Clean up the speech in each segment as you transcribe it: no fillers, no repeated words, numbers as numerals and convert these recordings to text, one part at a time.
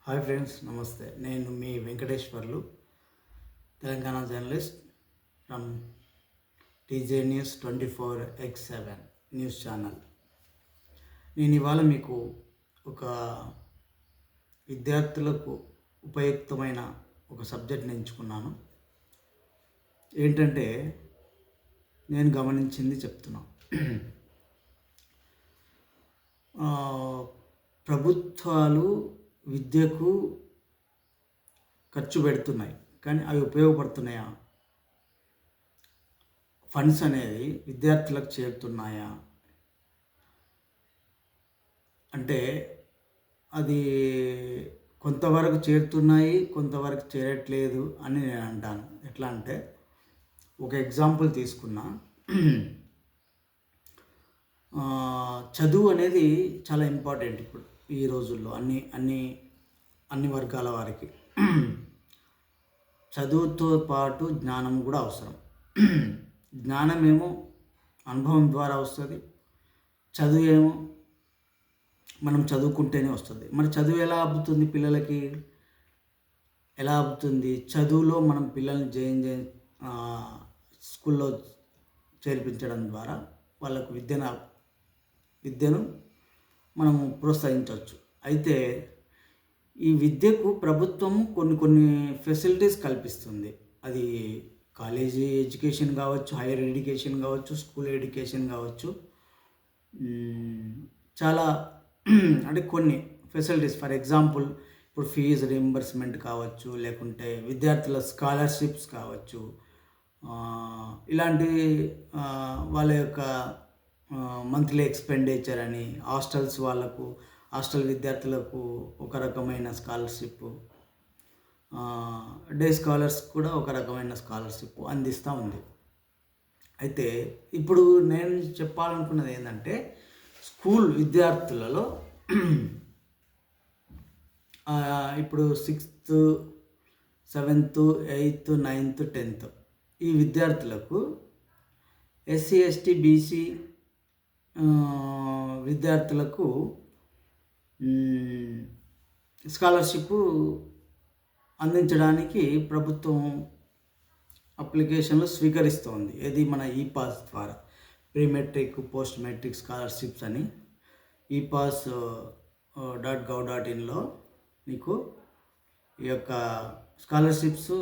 Hi friends, నమస్తే. నేను మీ Venkateswarlu, Telangana journalist from TJ news 24x7 news channel. నేను ఇవాళ మీకు ఒక విద్యార్థులకు ఉపయుక్తమైన ఒక సబ్జెక్ట్ని ఎంచుకున్నాను. ఏంటంటే నేను గమనించింది చెప్తున్నాను. ప్రభుత్వాలు విద్యకు ఖర్చు పెడుతున్నాయి, కానీ అవి ఉపయోగపడుతున్నాయా? ఫండ్స్ అనేది విద్యార్థులకు చేరుతున్నాయా అంటే అది కొంతవరకు చేరుతున్నాయి, కొంతవరకు చేరట్లేదు అని నేను అంటాను. ఎట్లా అంటే, ఒక ఎగ్జాంపుల్ తీసుకున్నా. చదువు అనేది చాలా ఇంపార్టెంట్ ఇప్పుడు ఈ రోజుల్లో అన్ని వర్గాల వారికి. చదువుతో పాటు జ్ఞానం కూడా అవసరం. జ్ఞానం ఏమో అనుభవం ద్వారా వస్తుంది, చదువు ఏమో మనం చదువుకుంటేనే వస్తుంది. మరి చదువు ఎలా అబ్బుతుంది? పిల్లలకి ఎలా అబ్బుతుంది? చదువులో మనం పిల్లల్ని స్కూల్లో చేర్పించడం ద్వారా వాళ్ళకు విద్యను మనము ప్రోత్సహించవచ్చు. అయితే ఈ విద్యకు ప్రభుత్వము కొన్ని ఫెసిలిటీస్ కల్పిస్తుంది. అది కాలేజీ ఎడ్యుకేషన్ కావచ్చు, హైయర్ ఎడ్యుకేషన్ కావచ్చు, స్కూల్ ఎడ్యుకేషన్ కావచ్చు. చాలా అంటే కొన్ని ఫెసిలిటీస్, ఫర్ ఎగ్జాంపుల్ ఇప్పుడు ఫీజు రీయింబర్స్మెంట్ కావచ్చు, లేకుంటే విద్యార్థుల స్కాలర్షిప్స్ కావచ్చు. ఇలాంటి వాళ్ళ యొక్క మంత్లీ ఎక్స్పెండిచర్ అని, హాస్టల్ విద్యార్థులకు ఒక రకమైన స్కాలర్షిప్, డే స్కాలర్స్ కూడా ఒక రకమైన స్కాలర్షిప్ అందిస్తూ ఉంది. అయితే ఇప్పుడు నేను చెప్పాలనుకున్నది ఏంటంటే, స్కూల్ విద్యార్థులలో ఇప్పుడు 6th, 7th, 8th, 9th, 10th ఈ విద్యార్థులకు ఎస్సీ, ఎస్టీ, బీసీ విద్యార్థులకు స్కాలర్షిప్ అందించడానికి ప్రభుత్వం అప్లికేషన్లు స్వీకరిస్తోంది. ఇది మన ఈపాస్ ద్వారా, pre matric, post matric scholarships అని epass.gov.inలో నీకు ఈ యొక్క స్కాలర్షిప్స్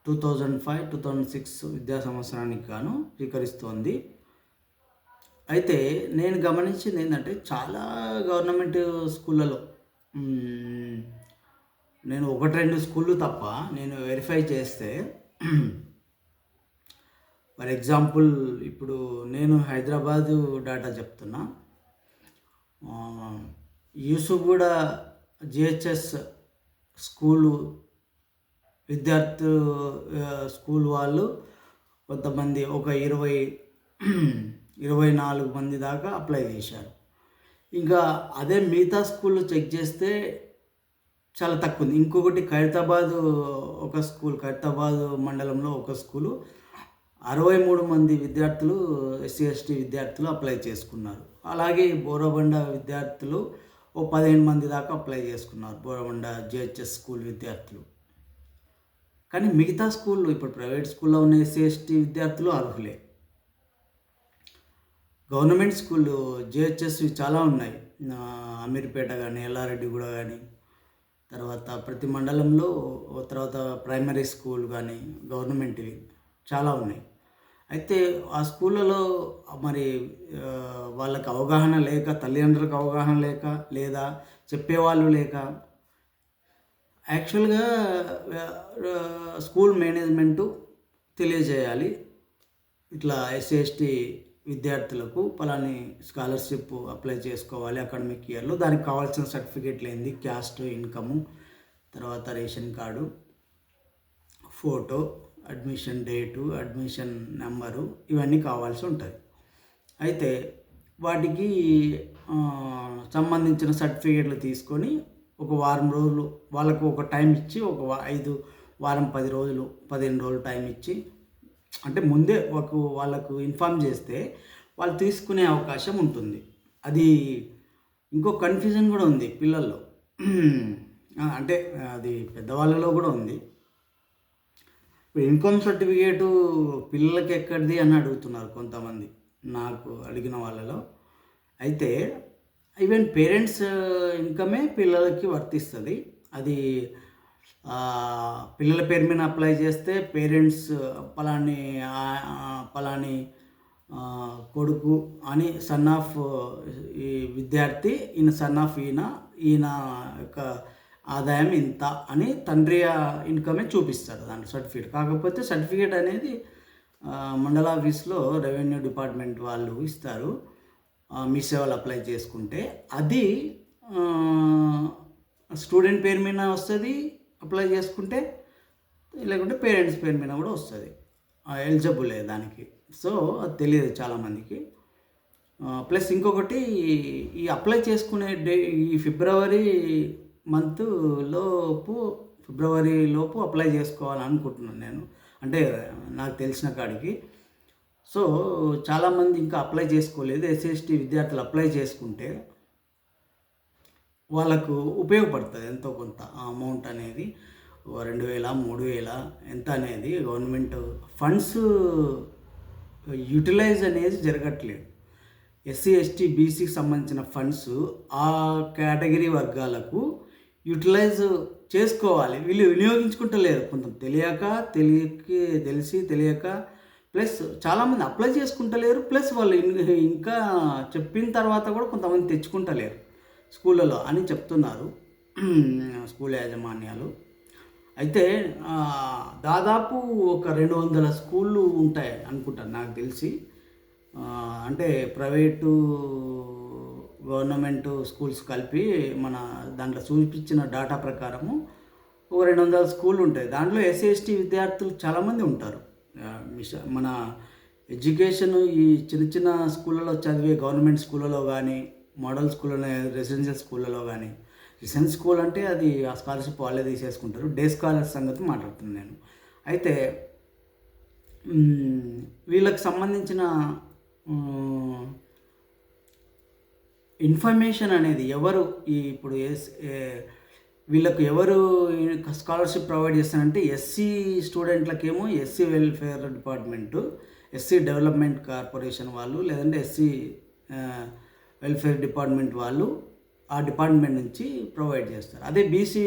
2005-2006 విద్యా సంవత్సరానికి గాను స్వీకరిస్తోంది. అయితే నేను గమనించింది ఏంటంటే, చాలా గవర్నమెంట్ స్కూళ్ళలో, నేను 1-2 స్కూళ్ళు తప్ప నేను వెరిఫై చేస్తే, ఫర్ ఎగ్జాంపుల్ ఇప్పుడు నేను హైదరాబాదు డాటా చెప్తున్నా. యూసుఫ్గూడ జిహెచ్ఎస్ స్కూలు స్కూల్ వాళ్ళు కొంతమంది ఒక 24 మంది దాకా అప్లై చేశారు. ఇంకా అదే మిగతా స్కూల్లో చెక్ చేస్తే చాలా తక్కువ ఉంది. ఇంకొకటి ఖైరతాబాద్ మండలంలో ఒక స్కూలు 63 మంది విద్యార్థులు, ఎస్సీ ఎస్టీ విద్యార్థులు అప్లై చేసుకున్నారు. అలాగే బోరబండ విద్యార్థులు 15 మంది దాకా అప్లై చేసుకున్నారు, బోరబండ జిహెచ్ఎస్ స్కూల్ విద్యార్థులు. కానీ మిగతా స్కూళ్ళు, ఇప్పుడు ప్రైవేట్ స్కూల్లో ఉన్న ఎస్సీ ఎస్టీ విద్యార్థులు అర్హులే. గవర్నమెంట్ స్కూళ్ళు జిహెచ్ఎస్వి చాలా ఉన్నాయి. అమీర్పేట కానీ, ఎల్లారెడ్డిగూడ కానీ, తర్వాత ప్రతి మండలంలో, తర్వాత ప్రైమరీ స్కూల్ కానీ గవర్నమెంట్వి చాలా ఉన్నాయి. అయితే ఆ స్కూళ్ళలో మరి వాళ్ళకి అవగాహన లేక, తల్లిదండ్రులకు అవగాహన లేక, లేదా చెప్పేవాళ్ళు లేక, యాక్చువల్గా స్కూల్ మేనేజ్మెంటు తెలియజేయాలి, ఇట్లా ఎస్సీ ఎస్టీ విద్యార్థులకు పలాని స్కాలర్షిప్ అప్లై చేసుకోవాలి అకాడమిక్ ఇయర్లో. దానికి కావాల్సిన సర్టిఫికేట్లు ఏంది, క్యాస్ట్, ఇన్కము, తర్వాత ration card, photo, admission date, admission number, ఇవన్నీ కావాల్సి ఉంటుంది. అయితే వాటికి సంబంధించిన సర్టిఫికేట్లు తీసుకొని ఒక వారం రోజులు వాళ్ళకు ఒక టైం ఇచ్చి, ఒక 5 వారం 10 రోజులు 15 రోజులు టైం ఇచ్చి, అంటే ముందే వాళ్ళకు ఇన్ఫామ్ చేస్తే వాళ్ళు తీసుకునే అవకాశం ఉంటుంది. అది ఇంకో కన్ఫ్యూజన్ కూడా ఉంది పిల్లల్లో. అంటే అది పెద్దవాళ్ళలో కూడా ఉంది. ఇప్పుడు ఇన్కమ్ సర్టిఫికేటు పిల్లలకి ఎక్కడిది అని అడుగుతున్నారు కొంతమంది నాకు అడిగిన వాళ్ళలో. అయితే ఈవెన్ పేరెంట్స్ ఇన్కమే పిల్లలకి వర్తిస్తుంది. అది పిల్లల పేరు మీద అప్లై చేస్తే పేరెంట్స్ పలాని పలాని కొడుకు అని సన్ ఆఫ్ ఈ విద్యార్థి, ఈయన సన్ ఆఫ్ ఈయన యొక్క ఆదాయం ఇంత అని తండ్రి ఇన్కమే చూపిస్తారు దాంట్లో సర్టిఫికేట్. కాకపోతే సర్టిఫికేట్ అనేది మండల ఆఫీస్లో రెవెన్యూ డిపార్ట్మెంట్ వాళ్ళు ఇస్తారు. మీ సేవలు అప్లై చేసుకుంటే అది స్టూడెంట్ పేరు మీద వస్తుంది అప్లై చేసుకుంటే, లేకుంటే పేరెంట్స్ పేరు మీద కూడా వస్తుంది. ఎలిజిబులే దానికి. సో అది తెలియదు చాలామందికి. ప్లస్ ఇంకొకటి, ఈ అప్లై చేసుకునే ఈ ఫిబ్రవరి లోపు అప్లై చేసుకోవాలనుకుంటున్నాను నేను, అంటే నాకు తెలిసిన కాడికి. సో చాలామంది ఇంకా అప్లై చేసుకోలేదు. ఎస్సీ/ఎస్టీ విద్యార్థులు అప్లై చేసుకుంటే వాళ్ళకు ఉపయోగపడుతుంది ఎంతో కొంత అమౌంట్ అనేది. 2,000 3,000 ఎంత అనేది గవర్నమెంట్ ఫండ్స్ యూటిలైజ్ అనేది జరగట్లేదు. ఎస్సీ/ఎస్టీ బీసీకి సంబంధించిన ఫండ్స్ ఆ కేటగిరీ వర్గాలకు యూటిలైజ్ చేసుకోవాలి. వీళ్ళు వినియోగించుకుంటలేరు, కొంత తెలియక ప్లస్ చాలామంది అప్లై చేసుకుంటలేరు. ప్లస్ వాళ్ళు ఇంకా చెప్పిన తర్వాత కూడా కొంతమంది తెచ్చుకుంటలేరు స్కూళ్ళలో అని చెప్తున్నారు స్కూల్ యాజమాన్యాలు. అయితే దాదాపు ఒక 200 స్కూళ్ళు ఉంటాయి అనుకుంటాను నాకు తెలిసి. అంటే ప్రైవేటు గవర్నమెంట్ స్కూల్స్ కలిపి మన దాంట్లో చూపించిన డేటా ప్రకారము ఒక 200 స్కూళ్ళు ఉంటాయి. దాంట్లో ఎస్సీ/ఎస్టీ విద్యార్థులు చాలామంది ఉంటారు. మన ఎడ్యుకేషన్ ఈ చిన్న చిన్న స్కూళ్ళలో చదివే గవర్నమెంట్ స్కూళ్ళలో కానీ, మోడల్ స్కూళ్ళలో, రెసిడెన్షియల్ స్కూళ్ళలో కానీ, రెసిడెన్షియల్ స్కూల్ అంటే అది ఆ స్కాలర్షిప్ వాళ్ళే తీసేసుకుంటారు. డే స్కాలర్ సంగతి మాట్లాడుతున్నాను నేను. అయితే వీళ్ళకి సంబంధించిన ఇన్ఫర్మేషన్ అనేది ఇప్పుడు వీళ్ళకు ఎవరు స్కాలర్షిప్ ప్రొవైడ్ చేస్తారంటే ఎస్సీ స్టూడెంట్లకేమో SC welfare department, SC development corporation వాళ్ళు, లేదంటే ఎస్సీ వెల్ఫేర్ డిపార్ట్మెంట్ వాళ్ళు ఆ డిపార్ట్మెంట్ నుంచి ప్రొవైడ్ చేస్తారు. అదే బీసీ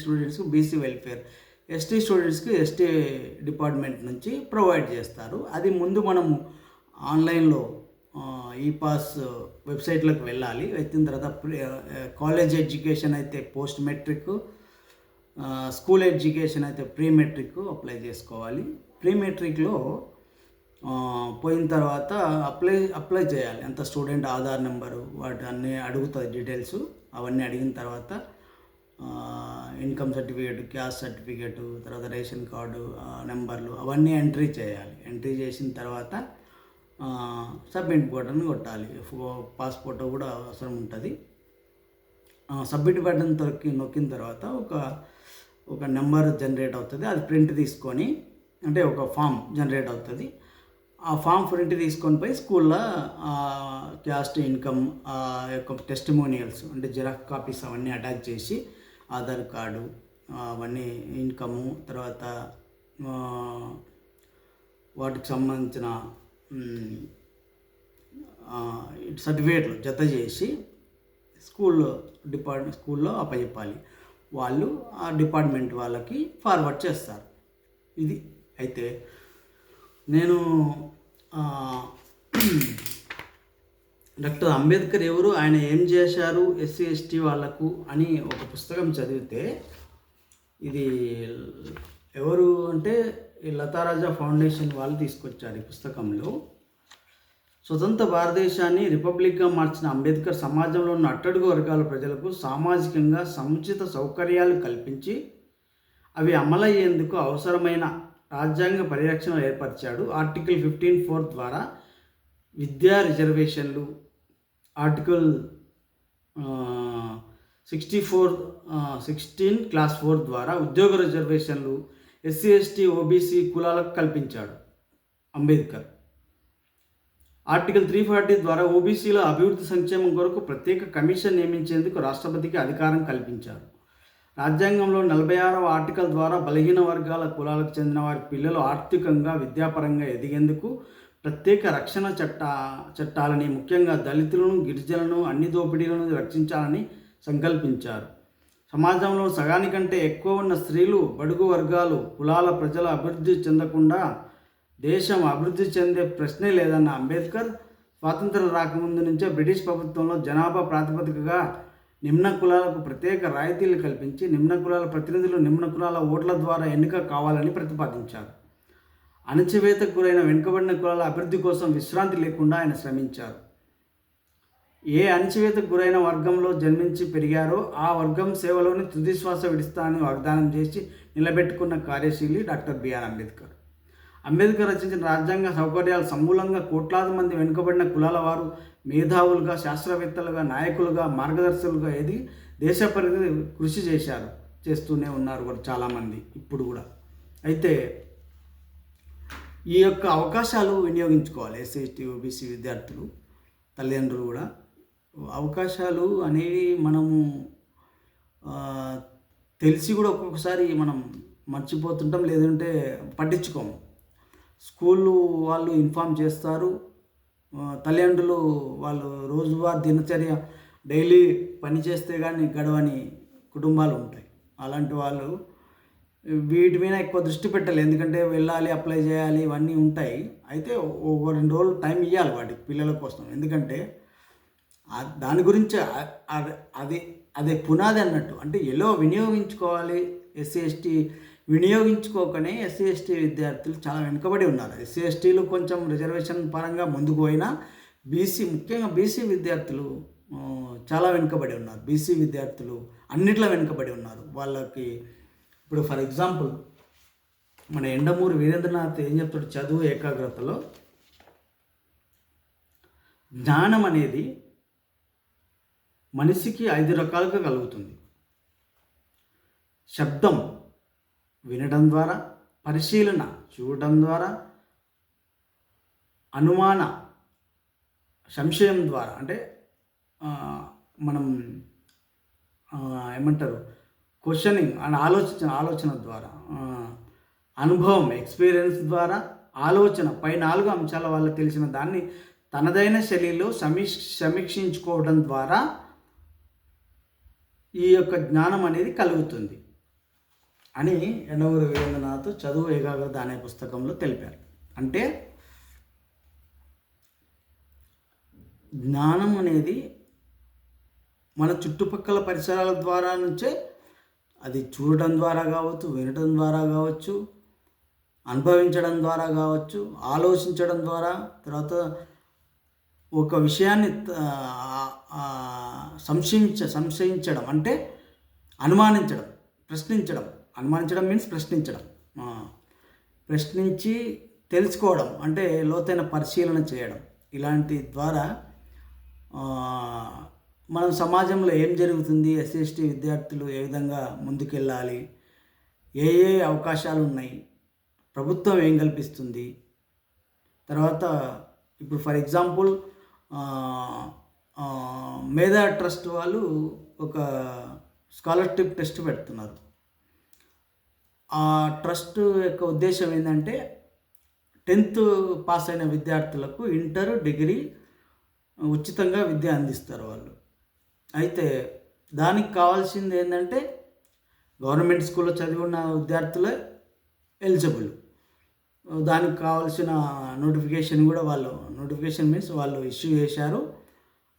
స్టూడెంట్స్కి బీసీ వెల్ఫేర్, ఎస్టీ స్టూడెంట్స్కి ఎస్టీ డిపార్ట్మెంట్ నుంచి ప్రొవైడ్ చేస్తారు. అది ముందు మనము ఆన్లైన్లో ఈపాస్ వెబ్సైట్లోకి వెళ్ళాలి. వచ్చిన తర్వాత కాలేజ్ ఎడ్యుకేషన్ అయితే పోస్ట్ మెట్రిక్, స్కూల్ ఎడ్యుకేషన్ అయితే ప్రీ మెట్రిక్ అప్లై చేసుకోవాలి. ప్రీ మెట్రిక్లో పోయిన తర్వాత అప్లై చేయాలి. ఎంత స్టూడెంట్ ఆధార్ నెంబరు వాటి అన్నీ అడుగుతుంది డీటెయిల్స్. అవన్నీ అడిగిన తర్వాత ఇన్కమ్ సర్టిఫికేటు, క్యాస్ట్ సర్టిఫికేటు, తర్వాత రేషన్ కార్డు నెంబర్లు అవన్నీ ఎంట్రీ చేయాలి. ఎంట్రీ చేసిన తర్వాత సబ్మిట్ బటన్ కొట్టాలి. పాస్పోర్ట్ కూడా అవసరం ఉంటుంది. సబ్మిట్ బటన్ నొక్కిన తర్వాత ఒక నెంబర్ జనరేట్ అవుతుంది. అది ప్రింట్ తీసుకొని, అంటే ఒక ఫామ్ జనరేట్ అవుతుంది. ఆ ఫామ్ ప్రింట్ తీసుకొని పోయి స్కూల్లో క్యాస్ట్, ఇన్కమ్ యొక్క టెస్టిమోనియల్స్ అంటే జిరాక్స్ కాపీస్ అవన్నీ అటాచ్ చేసి, ఆధార్ కార్డు అవన్నీ, ఇన్కము, తర్వాత వాటికి సంబంధించిన సర్టిఫికేట్లు జత చేసి స్కూల్లో అప్పచెప్పాలి. వాళ్ళు ఆ డిపార్ట్మెంట్ వాళ్ళకి ఫార్వర్డ్ చేస్తారు. ఇది అయితే నేను డాక్టర్ అంబేద్కర్ ఎవరు, ఆయన ఏం చేశారు ఎస్సీ/ఎస్టీ వాళ్ళకు అని ఒక పుస్తకం చదివితే, ఇది ఎవరు అంటే ఈ లతారాజా ఫౌండేషన్ వాళ్ళు తీసుకొచ్చారు. ఈ పుస్తకంలో స్వతంత్ర భారతదేశాన్ని రిపబ్లిక్గా మార్చిన అంబేద్కర్ సమాజంలో ఉన్న అట్టడుగు వర్గాల ప్రజలకు సామాజికంగా సముచిత సౌకర్యాలు కల్పించి అవి అమలయ్యేందుకు అవసరమైన రాజ్యాంగ పరిరక్షణ ఏర్పరిచాడు. ఆర్టికల్ 15(4) ద్వారా విద్యా రిజర్వేషన్లు, ఆర్టికల్ 16 క్లాస్ 4 ద్వారా ఉద్యోగ రిజర్వేషన్లు ఎస్సీ/ఎస్టీ ఓబీసీ కులాలకు కల్పించాడు అంబేద్కర్. ఆర్టికల్ 340 ద్వారా ఓబీసీల అభివృద్ధి సంక్షేమం కొరకు ప్రత్యేక కమిషన్ నియమించేందుకు రాష్ట్రపతికి అధికారం కల్పించారు. రాజ్యాంగంలో 46వ ఆర్టికల్ ద్వారా బలహీన వర్గాల కులాలకు చెందిన వారి పిల్లలు ఆర్థికంగా విద్యాపరంగా ఎదిగేందుకు ప్రత్యేక రక్షణ చట్టాలని, ముఖ్యంగా దళితులను, గిరిజనులను, అన్ని దోపిడీలను రక్షించాలని సంకల్పించారు. సమాజంలో సగానికంటే ఎక్కువ ఉన్న స్త్రీలు, బడుగు వర్గాలు, కులాల ప్రజల అభివృద్ధి చెందకుండా దేశం అభివృద్ధి చెందే ప్రశ్నే లేదన్న అంబేద్కర్ స్వాతంత్రం రాకముందు నుంచే బ్రిటిష్ ప్రభుత్వంలో జనాభా ప్రాతిపదికగా నిమ్న కులాలకు ప్రత్యేక రాయితీలు కల్పించి నిమ్న కులాల ప్రతినిధులు నిమ్న కులాల ఓట్ల ద్వారా ఎన్నిక కావాలని ప్రతిపాదించారు. అణచివేతకు గురైన వెనుకబడిన కులాల అభివృద్ధి కోసం విశ్రాంతి లేకుండా ఆయన శ్రమించారు. ఏ అణచివేతకు గురైన వర్గంలో జన్మించి పెరిగారో ఆ వర్గం సేవలోని తుది శ్వాస విడిస్తానని వాగ్దానం చేసి నిలబెట్టుకున్న కార్యశీలి డాక్టర్ బిఆర్ అంబేద్కర్. అంబేద్కర్ రచించిన రాజ్యాంగ సౌకర్యాలు సమూలంగా కోట్లాది మంది వెనుకబడిన కులాల వారు మేధావులుగా, శాస్త్రవేత్తలుగా, నాయకులుగా, మార్గదర్శకులుగా ఎదిగి దేశ పరిధి కృషి చేస్తూనే ఉన్నారు కూడా చాలామంది ఇప్పుడు కూడా. అయితే ఈ యొక్క అవకాశాలు వినియోగించుకోవాలి ఎస్సీ, ఎస్టీ, ఓబీసీ విద్యార్థులు, తల్లిదండ్రులు కూడా. అవకాశాలు అనేవి మనము తెలిసి కూడా ఒక్కొక్కసారి మనం మర్చిపోతుంటాం, లేదంటే పట్టించుకోము. స్కూళ్ళు వాళ్ళు ఇన్ఫామ్ చేస్తారు, తల్లిదండ్రులు వాళ్ళు రోజువారీ దినచర్య డైలీ పని చేస్తే కానీ గడవని కుటుంబాలు ఉంటాయి. అలాంటి వాళ్ళు వీటి మీద ఎక్కువ దృష్టి పెట్టాలి, ఎందుకంటే వెళ్ళాలి, అప్లై చేయాలి, ఇవన్నీ ఉంటాయి. అయితే ఒక 2 రోజులు టైం ఇవ్వాలి వాటికి పిల్లల కోసం, ఎందుకంటే దాని గురించి అదే పునాది అన్నట్టు. అంటే ఎలా వినియోగించుకోవాలి, ఎస్సీ ఎస్టీ వినియోగించుకోకనే ఎస్సీ ఎస్టీ విద్యార్థులు చాలా వెనుకబడి ఉన్నారు. ఎస్సీ ఎస్టీలు కొంచెం రిజర్వేషన్ పరంగా ముందుకు పోయినా ముఖ్యంగా బీసీ విద్యార్థులు చాలా వెనుకబడి ఉన్నారు. బీసీ విద్యార్థులు అన్నిట్లో వెనుకబడి ఉన్నారు. వాళ్ళకి ఇప్పుడు ఫర్ ఎగ్జాంపుల్ మన ఎండమూరి వీరేంద్రనాథ్ ఏం చెప్తాడు, చదువు ఏకాగ్రతలో జ్ఞానం అనేది మనిషికి 5 రకాలుగా కలుగుతుంది. శబ్దం వినడం ద్వారా, పరిశీలన చూడడం ద్వారా, అనుమాన సంశయం ద్వారా, అంటే మనం ఏమంటారు క్వశ్చనింగ్ అండ్ ఆలోచన ద్వారా, అనుభవం ఎక్స్పీరియన్స్ ద్వారా, ఆలోచన పై 4 అంశాల వల్ల తెలిసిన దాన్ని తనదైన శైలిలో సమీక్షించుకోవడం ద్వారా ఈ యొక్క జ్ఞానం అనేది కలుగుతుంది అని ఎండమూరి వీరేంద్రనాథ్ చదువు ఏకాగ్రత అనే పుస్తకంలో తెలిపారు. అంటే జ్ఞానం అనేది మన చుట్టుపక్కల పరిసరాల ద్వారా నుంచే, అది చూడటం ద్వారా కావచ్చు, వినటం ద్వారా కావచ్చు, అనుభవించడం ద్వారా కావచ్చు, ఆలోచించడం ద్వారా, తర్వాత ఒక విషయాన్ని సంశయించడం అంటే అనుమానించడం, ప్రశ్నించడం. అనుమానించడం మీన్స్ ప్రశ్నించి తెలుసుకోవడం అంటే లోతైన పరిశీలన చేయడం. ఇలాంటి ద్వారా మనం సమాజంలో ఏం జరుగుతుంది, ఎస్సీ ఎస్టీ విద్యార్థులు ఏ విధంగా ముందుకెళ్ళాలి, ఏ అవకాశాలు ఉన్నాయి, ప్రభుత్వం ఏం కల్పిస్తుంది, తర్వాత ఇప్పుడు ఫర్ ఎగ్జాంపుల్ మేధా ట్రస్ట్ వాళ్ళు ఒక స్కాలర్షిప్ టెస్ట్ పెడుతున్నారు. ఆ ట్రస్ట్ యొక్క ఉద్దేశం ఏంటంటే 10th పాస్ అయిన విద్యార్థులకు ఇంటర్, డిగ్రీ ఉచితంగా విద్య అందిస్తారు వాళ్ళు. అయితే దానికి కావాల్సింది ఏంటంటే గవర్నమెంట్ స్కూల్లో చదివి ఉన్న విద్యార్థులే ఎలిజిబుల్. దానికి కావాల్సిన నోటిఫికేషన్ కూడా నోటిఫికేషన్ మీన్స్ వాళ్ళు ఇష్యూ చేశారు.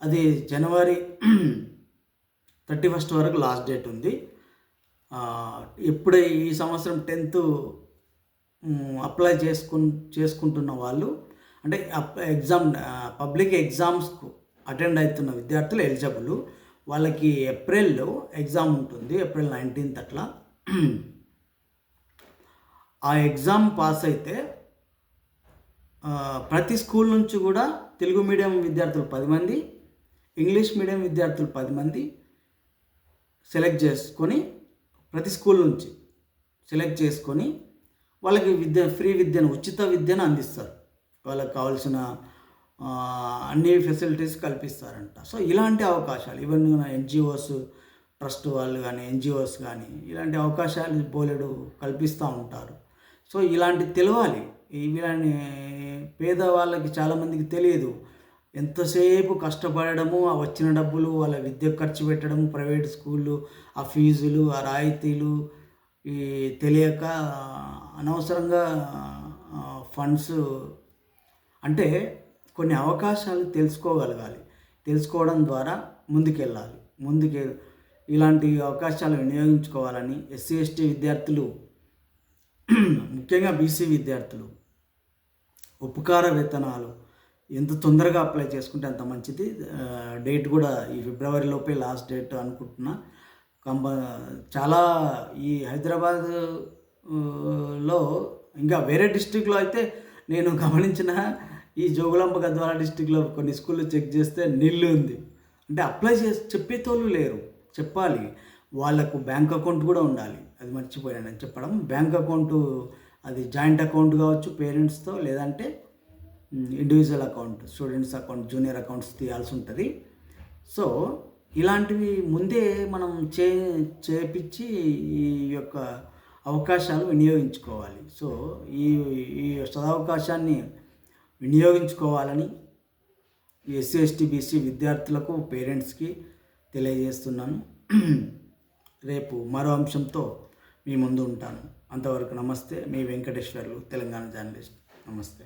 అది January 31 వరకు లాస్ట్ డేట్ ఉంది. ఇప్పుడే ఈ సంవత్సరం 10th అప్లై చేసుకుంటున్న వాళ్ళు, అంటే పబ్లిక్ ఎగ్జామ్స్కు అటెండ్ అవుతున్న విద్యార్థులు ఎలిజిబుల్. వాళ్ళకి ఏప్రిల్లో ఎగ్జామ్ ఉంటుంది, April 19th అట్లా. ఆ ఎగ్జామ్ పాస్ అయితే ప్రతి స్కూల్ నుంచి కూడా తెలుగు మీడియం విద్యార్థులు 10 మంది, ఇంగ్లీష్ మీడియం విద్యార్థులు 10 మంది సెలెక్ట్ చేసుకొని, ప్రతి స్కూల్ నుంచి సెలెక్ట్ చేసుకొని వాళ్ళకి ఫ్రీ విద్యను, ఉచిత విద్యను అందిస్తారు. వాళ్ళకి కావాల్సిన అన్ని ఫెసిలిటీస్ కల్పిస్తారంట. సో ఇలాంటి అవకాశాలు ఈవెన్ NGOs ట్రస్ట్ వాళ్ళు కానీ ఎన్జిఓస్ కానీ ఇలాంటి అవకాశాలు బోలెడు కల్పిస్తూ ఉంటారు. సో ఇలాంటి తెలవాలి. ఇలాంటి పేదవాళ్ళకి చాలామందికి తెలియదు. ఎంతసేపు కష్టపడము, ఆ వచ్చిన డబ్బులు వాళ్ళ విద్యకు ఖర్చు పెట్టడము, ప్రైవేట్ స్కూళ్ళు, ఆ ఫీజులు, ఆ రాయితీలు ఈ తెలియక అనవసరంగా ఫండ్స్ అంటే కొన్ని అవకాశాలు తెలుసుకోగలగాలి. తెలుసుకోవడం ద్వారా ముందుకెళ్ళాలి. ఇలాంటి అవకాశాలు వినియోగించుకోవాలని ఎస్సీ ఎస్టీ విద్యార్థులు, ముఖ్యంగా బీసీ విద్యార్థులు ఉపకార వేతనాలు ఎంత తొందరగా అప్లై చేసుకుంటే అంత మంచిది. డేట్ కూడా ఈ ఫిబ్రవరి లోపే లాస్ట్ డేట్ అనుకుంటున్నా. చాలా ఈ హైదరాబాద్ లో ఇంకా వేరే డిస్ట్రిక్ట్లో అయితే నేను గమనించిన ఈ జోగులాంబ గద్వాల డిస్ట్రిక్ట్లో కొన్ని స్కూళ్ళు చెక్ చేస్తే నిల్లు ఉంది. అంటే అప్లై చేసి చెప్పేతోళ్ళు లేరు. చెప్పాలి. వాళ్ళకు బ్యాంక్ అకౌంట్ కూడా ఉండాలి. అది మర్చిపోయాను నేను చెప్పడం. బ్యాంక్ అకౌంటు అది జాయింట్ అకౌంట్ కావచ్చు పేరెంట్స్తో, లేదంటే individual account, students account, junior accounts తీయాల్సి ఉంటుంది. సో ఇలాంటివి ముందే మనం చేపించి ఈ యొక్క అవకాశాలు వినియోగించుకోవాలి. సో ఈ ఈ సదవకాశాన్ని వినియోగించుకోవాలని ఎస్సీ ఎస్టీ బీసీ విద్యార్థులకు, పేరెంట్స్కి తెలియజేస్తున్నాను. రేపు మరో అంశంతో మీ ముందు ఉంటాను. అంతవరకు నమస్తే. మీ వెంకటేశ్వర్లు, తెలంగాణ జర్నలిస్ట్. నమస్తే.